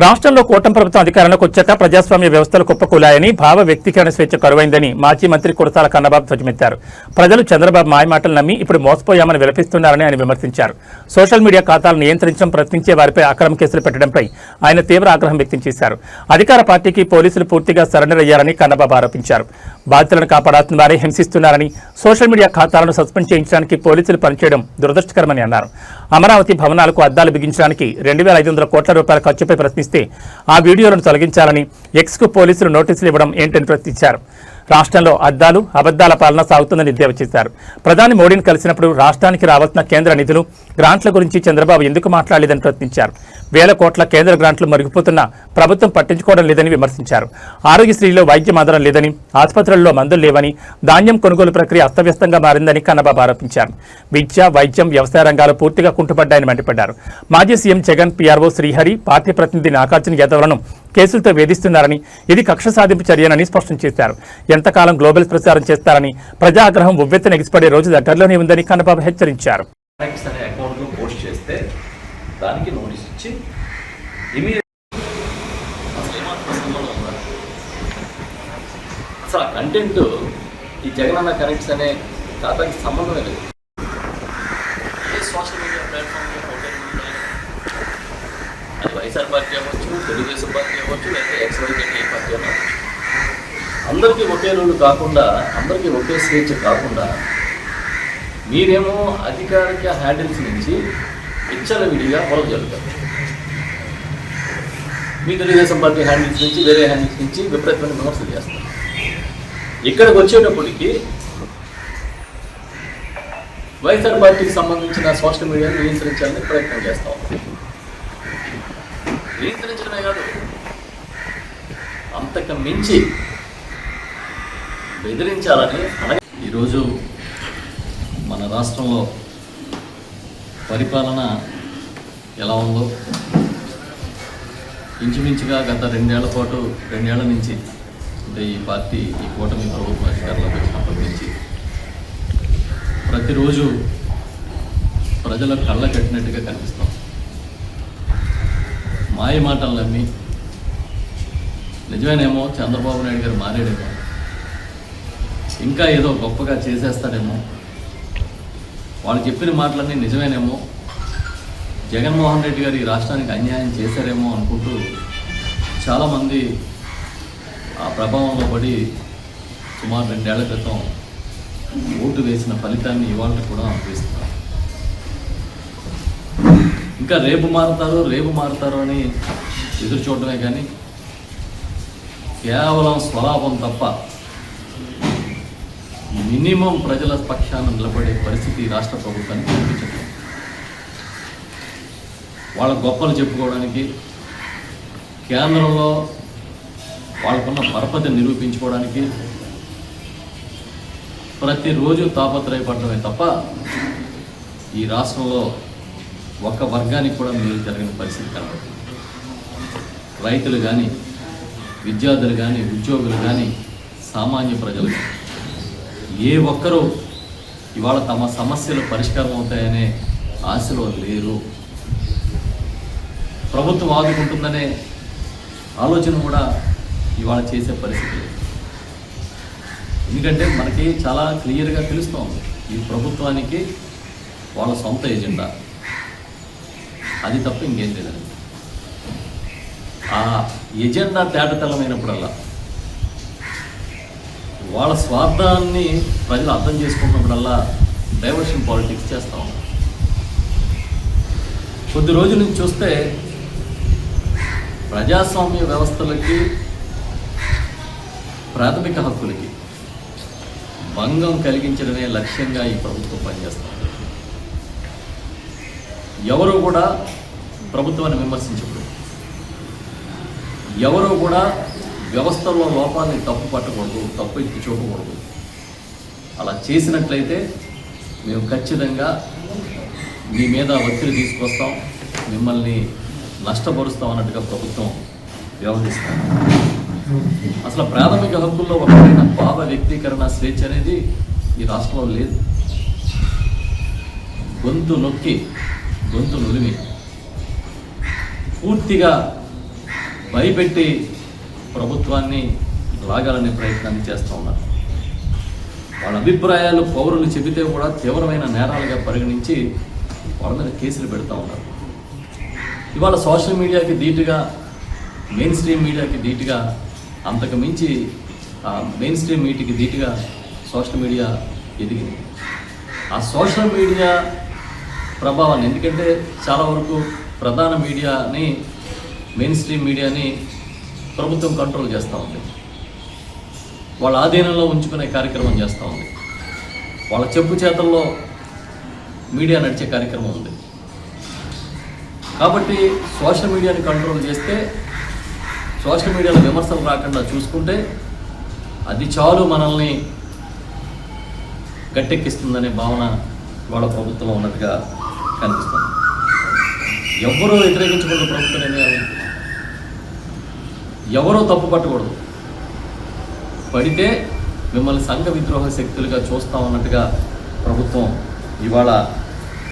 రాష్ట్రంలో కూటమి ప్రభుత్వం అధికారంలోకి వచ్చాక ప్రజాస్వామ్య వ్యవస్థలు కుప్పకూలాయని, భావ వ్యక్తీకరణ స్వేచ్ఛ కరువైందని మాజీ మంత్రి కురసాల కన్నబాబు ధ్వజమెత్తారు. ప్రజలు చంద్రబాబు మాయమాటలు నమ్మి ఇప్పుడు మోసపోయామని విలపిస్తున్నారని ఆయన విమర్శించారు. సోషల్ మీడియా ఖాతాలను నియంత్రించడం, ప్రశ్నించే వారిపై అక్రమ కేసులు పెట్టడంపై ఆయన తీవ్ర ఆగ్రహం వ్యక్తం చేశారు. అధికార పార్టీకి పోలీసులు పూర్తిగా సరెండర్ అయ్యారని కన్నబాబు ఆరోపించారు. బాధితులను కాపాడాల్సిన వారే హింసిస్తున్నారని, సోషల్ మీడియా ఖాతాలను సస్పెండ్ చేయించడానికి పోలీసులు పనిచేయడం దురదృష్టకరమని అన్నారు. అమరావతి భవనాలకు అద్దాలు బిగించడానికి 2,500 కోట్ల రూపాయల ఖర్చుపై ప్రశ్నిస్తే ఆ వీడియోలను తొలగించాలని ఎక్స్కు పోలీసులు నోటీసులు ఇవ్వడం ఏంటని ప్రశ్నించారు. రాష్ట్రంలో అద్దాలు, అబద్దాల పాలన సాగుతుందని ఎద్దేవా చేశారు. ప్రధాని మోడీని కలిసినప్పుడు రాష్ట్రానికి రావాల్సిన కేంద్ర నిధులు, గ్రాంట్ల గురించి చంద్రబాబు ఎందుకు మాట్లాడలేదని ప్రశ్నించారు. వేల కోట్ల కేంద్ర గ్రాంట్లు మరిగిపోతున్నా ప్రభుత్వం పట్టించుకోవడం లేదని విమర్శించారు. ఆరోగ్యశ్రీలో వైద్యం ఆధారం లేదని, ఆసుపత్రుల్లో మందులు లేవని, ధాన్యం కొనుగోలు ప్రక్రియ అస్తవ్యస్తంగా మారిందని కన్నబాబు ఆరోపించారు. విద్య, వైద్యం, వ్యవసాయ రంగాలు పూర్తిగా కుంటుపడ్డాయని మండిపడ్డారు. మాజీ CM Jagan, PRO Srihari, party ప్రతినిధి నాగార్జున యాదవ్లను కేసులతో వేధిస్తున్నారని, ఇది కక్ష సాధింపు చర్యనని స్పష్టం చేశారు. ఎంతకాలం గ్లోబల్ ప్రచారం చేస్తారని, ప్రజాగ్రహం ఉవ్వెత్తున ఎగిసిపడే రోజు దగ్గరలోనే ఉందని కన్నబాబు హెచ్చరించారు. దానికి నోటీస్ ఇచ్చి అసలు ఆ కంటెంట్ ఈ జగనన్న కనెక్ట్స్ అనే ఖాతాకి సంబంధమే లేదు. ఏ సోషల్ మీడియా ప్లాట్ఫామ్లో అది వైఎస్ఆర్ పార్టీ అవ్వచ్చు, తెలుగుదేశం పార్టీ అవ్వచ్చు, లేదా ఎక్స్వైజెడ్ ఏ పార్టీ అవ్వచ్చు, అందరికీ ఒకే రూలు కాకుండా, అందరికీ ఒకే స్వేచ్ఛ కాకుండా మీరేమో అధికారిక హ్యాండిల్స్ నుంచి విడిగా మొదలు జరుగుతారు. మీ తెలుగుదేశం పార్టీ హ్యాండిల్స్ నుంచి, వేరే హ్యాండిల్స్ నుంచి విపరీతమైన విమర్శలు చేస్తారు. ఇక్కడికి వచ్చేటప్పటికి వైఎస్ఆర్ పార్టీకి సంబంధించిన సోషల్ మీడియాను నియంత్రించాలని ప్రయత్నం చేస్తాం. నియంత్రించడమే కాదు, అంతకు మించి బెదిరించాలని. ఈరోజు మన రాష్ట్రంలో పరిపాలన ఎలా ఉందో ఇంచుమించుగా గత 2 ఏళ్ల నుంచి, అంటే ఈ పార్టీ, ఈ కూటమి ప్రభుత్వం అధికారంలోకి వచ్చినప్పటి నుంచి ప్రతిరోజు ప్రజల కళ్ళ కట్టినట్టుగా కనిపిస్తాం. మాయ మాటలు నమ్మి నిజమేనేమో చంద్రబాబు నాయుడు గారు మారాడేమో, ఇంకా ఏదో గొప్పగా చేసేస్తాడేమో, వాళ్ళు చెప్పిన మాటలన్నీ నిజమేనేమో, జగన్మోహన్ రెడ్డి గారు ఈ రాష్ట్రానికి అన్యాయం చేశారేమో అనుకుంటూ చాలామంది ఆ ప్రభావంలో పడి సుమారు 2 ఏళ్ల క్రితం ఓటు వేసిన ఫలితాన్ని ఇవాళ కూడా అనుభవిస్తున్నారు. ఇంకా రేపు మారుతారు అని ఎదురు చూడటమే కానీ కేవలం స్వలాభం తప్ప మినిమం ప్రజల పక్షాన నిలబడే పరిస్థితి రాష్ట్ర ప్రభుత్వానికి కనిపించట్లేదు. వాళ్ళ గొప్పలు చెప్పుకోవడానికి, కేంద్రంలో వాళ్ళకున్న పరపతి నిరూపించుకోవడానికి ప్రతిరోజు తాపత్రయపడమే తప్ప ఈ రాష్ట్రంలో ఒక్క వర్గానికి కూడా మేలు జరిగిన పరిస్థితి కనబడుతుంది. రైతులు కానీ, విద్యార్థులు కానీ, ఉద్యోగులు కానీ, సామాన్య ప్రజలు కానీ ఏ ఒక్కరూ ఇవాళ తమ సమస్యలు పరిష్కారం అవుతాయనే ఆశలో లేరు. ప్రభుత్వం ఆదుకుంటుందనే ఆలోచన కూడా ఇవాళ చేసే పరిస్థితి లేదు. ఎందుకంటే మనకి చాలా క్లియర్గా తెలుస్తోంది, ఈ ప్రభుత్వానికి వాళ్ళ సొంత ఎజెండా, అది తప్ప ఇంకేం లేదండి. ఆ ఎజెండా తేటతెల్లమైనప్పుడల్లా, వాళ్ళ స్వార్థాన్ని ప్రజలు అర్థం చేసుకున్నప్పుడల్లా డైవర్షన్ పాలిటిక్స్ చేస్తూ ఉన్నారు. కొద్ది రోజుల నుంచి చూస్తే ప్రజాస్వామ్య వ్యవస్థలకి, ప్రాథమిక హక్కులకి భంగం కలిగించడమే లక్ష్యంగా ఈ ప్రభుత్వం పనిచేస్తుంది. ఎవరూ కూడా ప్రభుత్వాన్ని విమర్శించకూడదు, ఎవరూ కూడా వ్యవస్థలో లోపాన్ని తప్పు పట్టకూడదు, తప్పు ఎత్తి చూపకూడదు. అలా చేసినట్లయితే మేము ఖచ్చితంగా మీ మీద ఒత్తిడి తీసుకొస్తాం, మిమ్మల్ని నష్టపరుస్తాం అన్నట్టుగా ప్రభుత్వం వ్యవహరిస్తాం. అసలు ప్రాథమిక హక్కుల్లో ఒకటైన భావ వ్యక్తీకరణ స్వేచ్ఛ అనేది ఈ రాష్ట్రంలో లేదు. గొంతు నొక్కి, గొంతు నులిమి పూర్తిగా భయపెట్టి ప్రభుత్వాన్ని లాగాలనే ప్రయత్నాన్ని చేస్తూ ఉన్నారు. వాళ్ళ అభిప్రాయాలు పౌరులు చెబితే కూడా తీవ్రమైన నేరాలుగా పరిగణించి వాళ్ళ మీద కేసులు పెడతా ఉన్నారు. ఇవాళ సోషల్ మీడియాకి ధీటుగా, మెయిన్ స్ట్రీమ్ మీడియాకి ధీటుగా, అంతకు మించి మెయిన్ స్ట్రీమ్ మీడియాకి ధీటుగా సోషల్ మీడియా ఎదిగింది. ఆ సోషల్ మీడియా ప్రభావాన్ని, ఎందుకంటే చాలా వరకు ప్రధాన మీడియాని, మెయిన్ స్ట్రీమ్ మీడియాని ప్రభుత్వం కంట్రోల్ చేస్తూ ఉంది, వాళ్ళ ఆధీనంలో ఉంచుకునే కార్యక్రమం చేస్తూ ఉంది, వాళ్ళ చెప్పు చేతల్లో మీడియా నడిచే కార్యక్రమం ఉంది. కాబట్టి సోషల్ మీడియాని కంట్రోల్ చేస్తే, సోషల్ మీడియాలో విమర్శలు రాకుండా చూసుకుంటే అది చాలు మనల్ని గట్టెక్కిస్తుందనే భావన వాళ్ళ ప్రభుత్వంలో ఉన్నట్టుగా కనిపిస్తుంది. ఎవరో వ్యతిరేకించకూడదు ప్రభుత్వ నిర్ణయాలు, ఎవరో తప్పు పట్టకూడదు, పడితే మిమ్మల్ని సంఘ విద్రోహ శక్తులుగా చూస్తామన్నట్టుగా ప్రభుత్వం ఇవాళ